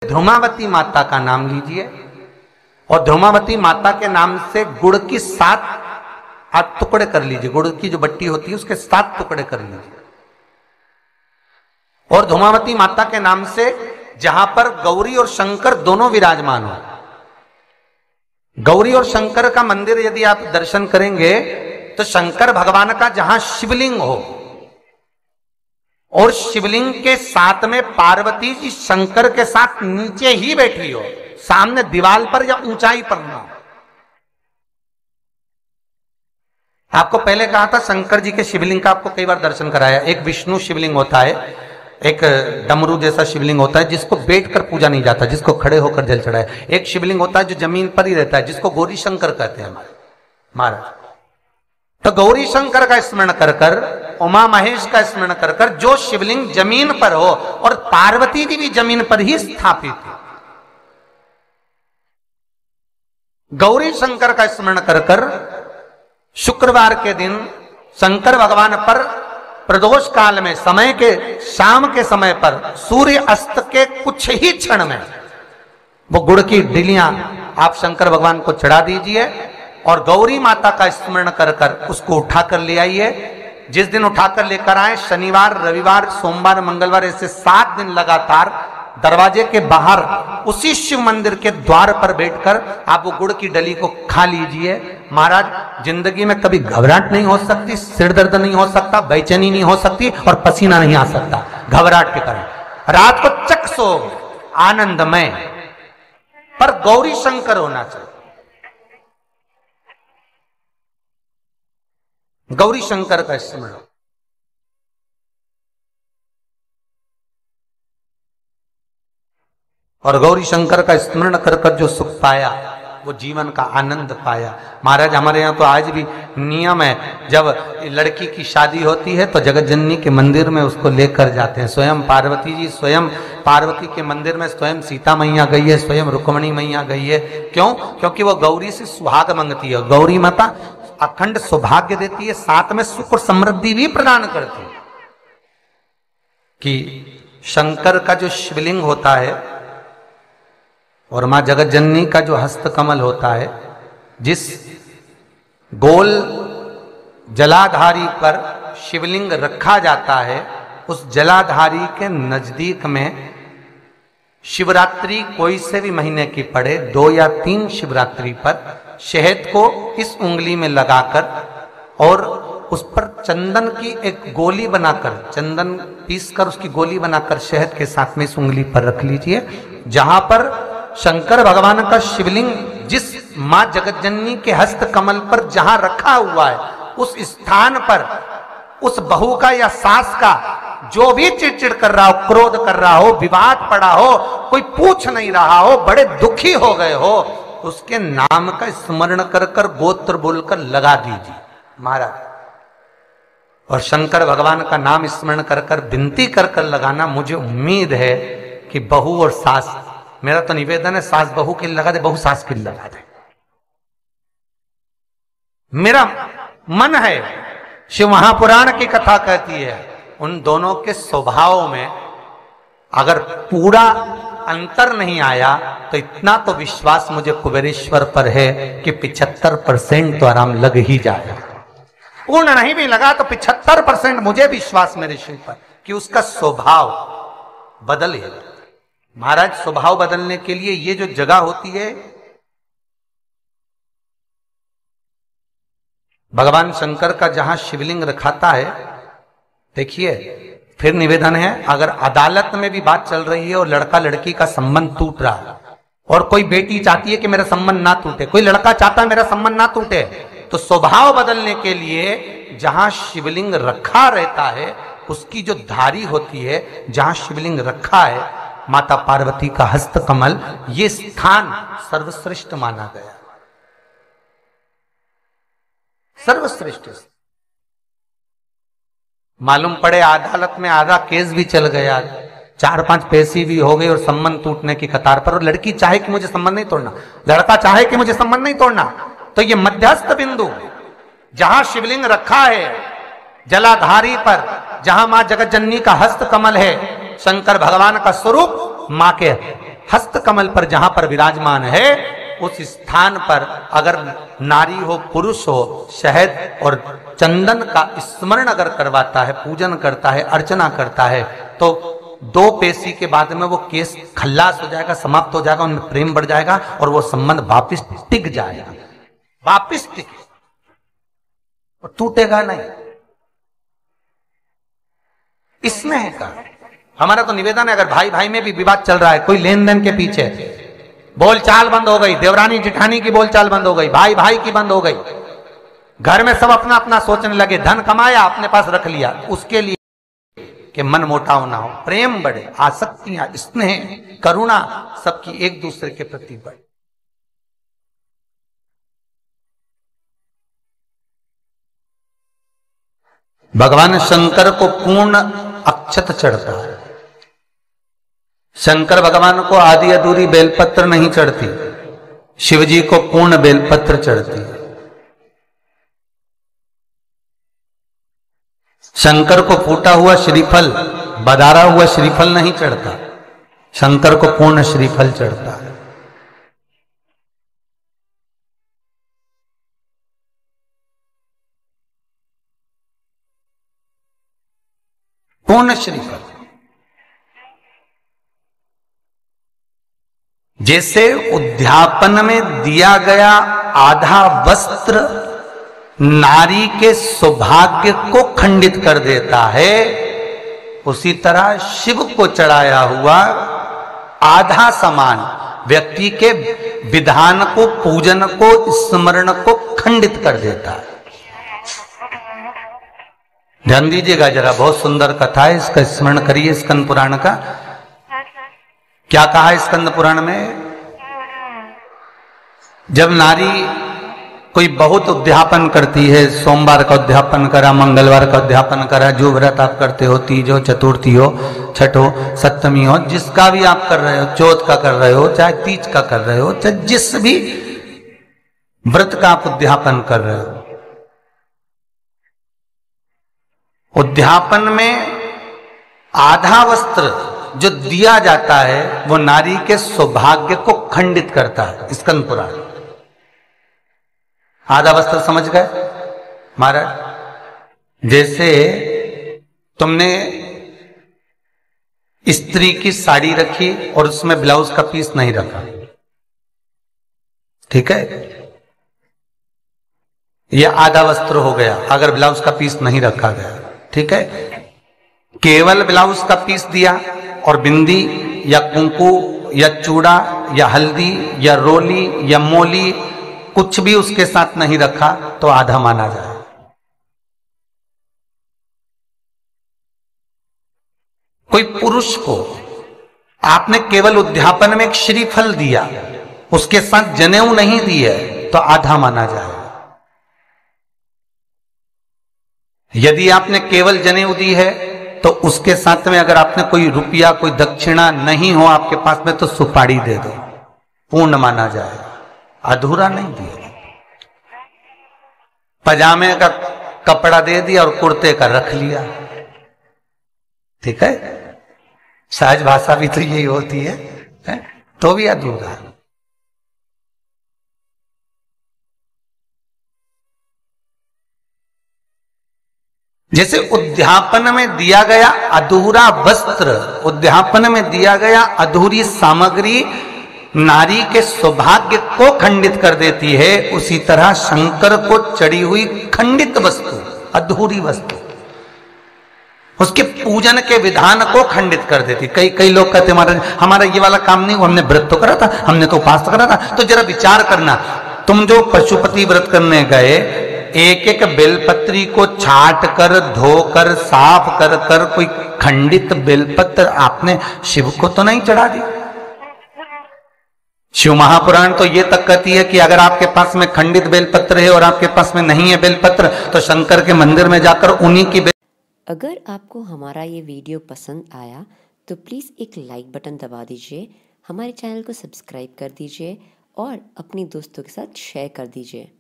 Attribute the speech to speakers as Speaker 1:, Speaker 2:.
Speaker 1: ध्रुमावती माता का नाम लीजिए और ध्रुमावती माता के नाम से गुड़ की 7 टुकड़े कर लीजिए। गुड़ की जो बट्टी होती है उसके 7 टुकड़े कर लीजिए। और ध्रुमावती माता के नाम से जहां पर गौरी और शंकर दोनों विराजमान हो, गौरी और शंकर का मंदिर यदि आप दर्शन करेंगे तो शंकर भगवान का जहां शिवलिंग हो और शिवलिंग के साथ में पार्वती जी शंकर के साथ नीचे ही बैठी हो, सामने दीवार पर या ऊंचाई पर ना हो। आपको पहले कहा था शंकर जी के शिवलिंग का आपको कई बार दर्शन कराया। एक विष्णु शिवलिंग होता है, एक डमरू जैसा शिवलिंग होता है जिसको बैठकर पूजा नहीं जाता, जिसको खड़े होकर जल चढ़ाए। एक शिवलिंग होता है जो जमीन पर ही रहता है, जिसको गौरी शंकर कहते हैं हमारे महाराज। तो गौरी शंकर का स्मरण कर कर, उमा महेश का स्मरण कर कर, जो शिवलिंग जमीन पर हो और पार्वती जी भी जमीन पर ही स्थापित है, गौरी शंकर का स्मरण कर कर शुक्रवार के दिन शंकर भगवान पर प्रदोष काल में समय के शाम के समय पर सूर्य अस्त के कुछ ही क्षण में वो गुड़ की डिलियां आप शंकर भगवान को चढ़ा दीजिए और गौरी माता का स्मरण कर कर उसको उठाकर ले आइए। जिस दिन उठाकर लेकर आए, शनिवार, रविवार, सोमवार, मंगलवार, ऐसे 7 दिन लगातार दरवाजे के बाहर उसी शिव मंदिर के द्वार पर बैठकर आप वो गुड़ की डली को खा लीजिए। महाराज, जिंदगी में कभी घबराहट नहीं हो सकती, सिर दर्द नहीं हो सकता, बेचैनी नहीं हो सकती और पसीना नहीं आ सकता घबराहट के कारण। रात को चक सो आनंदमय, पर गौरी शंकर होना चाहिए। गौरी शंकर का स्मरण। और गौरी शंकर का स्मरण कर कर जो सुख पाया वो जीवन का आनंद पाया। महाराज, हमारे यहाँ तो आज भी नियम है, जब लड़की की शादी होती है तो जगत जननी के मंदिर में उसको लेकर जाते हैं। स्वयं पार्वती जी, स्वयं पार्वती के मंदिर में स्वयं सीता मैया गई है, स्वयं रुक्मणी मैया गई है। क्यों? क्योंकि वो गौरी से सुहाग मांगती है। गौरी माता अखंड सौभाग्य देती है, साथ में सुख और समृद्धि भी प्रदान करती है। कि शंकर का जो शिवलिंग होता है और मां जगत जननी का जो हस्तकमल होता है, जिस गोल जलाधारी पर शिवलिंग रखा जाता है, उस जलाधारी के नजदीक में शिवरात्रि कोई से भी महीने की पड़े, 2 या 3 शिवरात्रि पर शहद को इस उंगली में लगाकर और उस पर चंदन की एक गोली बनाकर, चंदन पीसकर उसकी गोली बनाकर शहद के साथ में इस उंगली पर रख लीजिए। जहां पर शंकर भगवान का शिवलिंग जिस मां जगत जननी के हस्त कमल पर जहां रखा हुआ है, उस स्थान पर उस बहू का या सास का जो भी चिड़चिड़ कर रहा हो, क्रोध कर रहा हो, विवाद पड़ा हो, कोई पूछ नहीं रहा हो, बड़े दुखी हो गए हो, उसके नाम का स्मरण कर कर गोत्र बोलकर लगा दीजिए महाराज। और शंकर भगवान का नाम स्मरण कर कर विनती कर कर लगाना। मुझे उम्मीद है कि बहू और सास, मेरा तो निवेदन है, सास बहू के लिए लगा दे, बहू सास के लिए लगा दे। मेरा मन है, शिव महापुराण की कथा कहती है, उन दोनों के स्वभाव में अगर पूरा अंतर नहीं आया तो इतना तो विश्वास मुझे कुबेरेश्वर पर है कि 75% तो आराम लग ही जाएगा। पूर्ण नहीं भी लगा तो 75% मुझे विश्वास मेरे शिव पर कि उसका स्वभाव बदल है। महाराज, स्वभाव बदलने के लिए ये जो जगह होती है, भगवान शंकर का जहां शिवलिंग रखाता है, देखिए, फिर निवेदन है, अगर अदालत में भी बात चल रही है और लड़का लड़की का संबंध टूट रहा है और कोई बेटी चाहती है कि मेरा संबंध ना टूटे, कोई लड़का चाहता है मेरा संबंध ना टूटे, तो स्वभाव बदलने के लिए जहां शिवलिंग रखा रहता है, उसकी जो धारी होती है, जहां शिवलिंग रखा है माता पार्वती का हस्त कमल, ये स्थान सर्वश्रेष्ठ माना गया। सर्वश्रेष्ठ। मालूम पड़े अदालत में आधा केस भी चल गया, 4-5 पैसे भी हो गए और संबंध टूटने की कतार पर, और लड़की चाहे कि मुझे संबंध नहीं तोड़ना, लड़का चाहे कि मुझे संबंध नहीं तोड़ना, तो ये मध्यस्थ बिंदु जहां शिवलिंग रखा है जलाधारी पर, जहां मां जगत जननी का हस्त कमल है, शंकर भगवान का स्वरूप मां के हस्त कमल पर जहां पर विराजमान है उस स्थान पर अगर नारी हो पुरुष हो शहद और चंदन का स्मरण अगर करवाता है, पूजन करता है, अर्चना करता है, तो 2 पेशी के बाद में वो केस खल्लास हो जाएगा, समाप्त हो जाएगा, उनमें प्रेम बढ़ जाएगा और वो संबंध वापिस टिक जाएगा, वापिस टिक और टूटेगा नहीं। स्नेह का हमारा तो निवेदन है, अगर भाई भाई में भी विवाद चल रहा है, कोई लेन देन के पीछे बोलचाल बंद हो गई, देवरानी जिठानी की बोलचाल बंद हो गई, भाई भाई की बंद हो गई, घर में सब अपना अपना सोचने लगे, धन कमाया अपने पास रख लिया, उसके लिए कि मन मोटाव ना हो, प्रेम बढ़े, आसक्तियां, स्नेह, करुणा सबकी एक दूसरे के प्रति बढ़े। भगवान शंकर को पूर्ण अक्षत चढ़ता है। शंकर भगवान को आधी अधूरी बेलपत्र नहीं चढ़ती, शिवजी को पूर्ण बेलपत्र चढ़ती है। शंकर को फूटा हुआ श्रीफल, बदारा हुआ श्रीफल नहीं चढ़ता, शंकर को पूर्ण श्रीफल चढ़ता है। पूर्ण श्रीफल। जैसे उद्यापन में दिया गया आधा वस्त्र नारी के सौभाग्य को खंडित कर देता है, उसी तरह शिव को चढ़ाया हुआ आधा सामान व्यक्ति के विधान को, पूजन को, स्मरण को खंडित कर देता है। ध्यान दीजिएगा जरा, बहुत सुंदर कथा है, इसका स्मरण करिए। स्कंद पुराण का क्या कहा है स्कंद पुराण में? जब नारी कोई बहुत उद्यापन करती है, सोमवार का उद्यापन करा, मंगलवार का उद्यापन करा, जो व्रत आप करते हो, तीज हो, चतुर्थी हो, छठ हो, सप्तमी हो, जिसका भी आप कर रहे हो, चौथ का कर रहे हो, चाहे तीज का कर रहे हो, चाहे जिस भी व्रत का आप उद्यापन कर रहे हो, उद्यापन में आधा वस्त्र जो दिया जाता है वो नारी के सौभाग्य को खंडित करता है। स्कंद पुराण। आधा वस्त्र समझ गए महाराज? जैसे तुमने स्त्री की साड़ी रखी और उसमें ब्लाउज का पीस नहीं रखा, ठीक है, यह आधा वस्त्र हो गया अगर ब्लाउज का पीस नहीं रखा गया, ठीक है। केवल ब्लाउज का पीस दिया और बिंदी या कुंकू या चूड़ा या हल्दी या रोली या मोली कुछ भी उसके साथ नहीं रखा तो आधा माना जाए। कोई पुरुष को आपने केवल उद्यापन में एक श्रीफल दिया, उसके साथ जनेऊ नहीं दी है, तो आधा माना जाए। यदि आपने केवल जनेऊ दी है तो उसके साथ में अगर आपने कोई रुपया, कोई दक्षिणा नहीं हो आपके पास में, तो सुपारी दे दो, पूर्ण माना जाएगा, अधूरा नहीं दिया। पजामे का कपड़ा दे दिया और कुर्ते का रख लिया, ठीक है, सहज भाषा भी तो यही होती है? तो भी अधूरा। जैसे उद्यापन में दिया गया अधूरा वस्त्र, उद्यापन में दिया गया अधूरी सामग्री नारी के सौभाग्य को खंडित कर देती है, उसी तरह शंकर को चढ़ी हुई खंडित वस्तु, अधूरी वस्तु, उसके पूजन के विधान को खंडित कर देती। कई लोग कहते हमारा ये वाला काम नहीं हुआ, हमने व्रत तो करा था, हमने तो उपास करा था। तो जरा विचार करना, तुम जो पशुपति व्रत करने गए, एक एक बेलपत्री को छाट कर, धोकर, साफ कर कर कोई खंडित बेलपत्र आपने शिव को तो नहीं चढ़ा दी। शिव महापुराण तो ये तक कहती है कि अगर आपके पास में खंडित बेलपत्र है और आपके पास में नहीं है बेलपत्र, तो शंकर के मंदिर में जाकर उन्हीं की
Speaker 2: अगर आपको हमारा ये वीडियो पसंद आया तो प्लीज़ एक लाइक बटन दबा दीजिए, हमारे चैनल को सब्सक्राइब कर दीजिए और अपने दोस्तों के साथ शेयर कर दीजिए।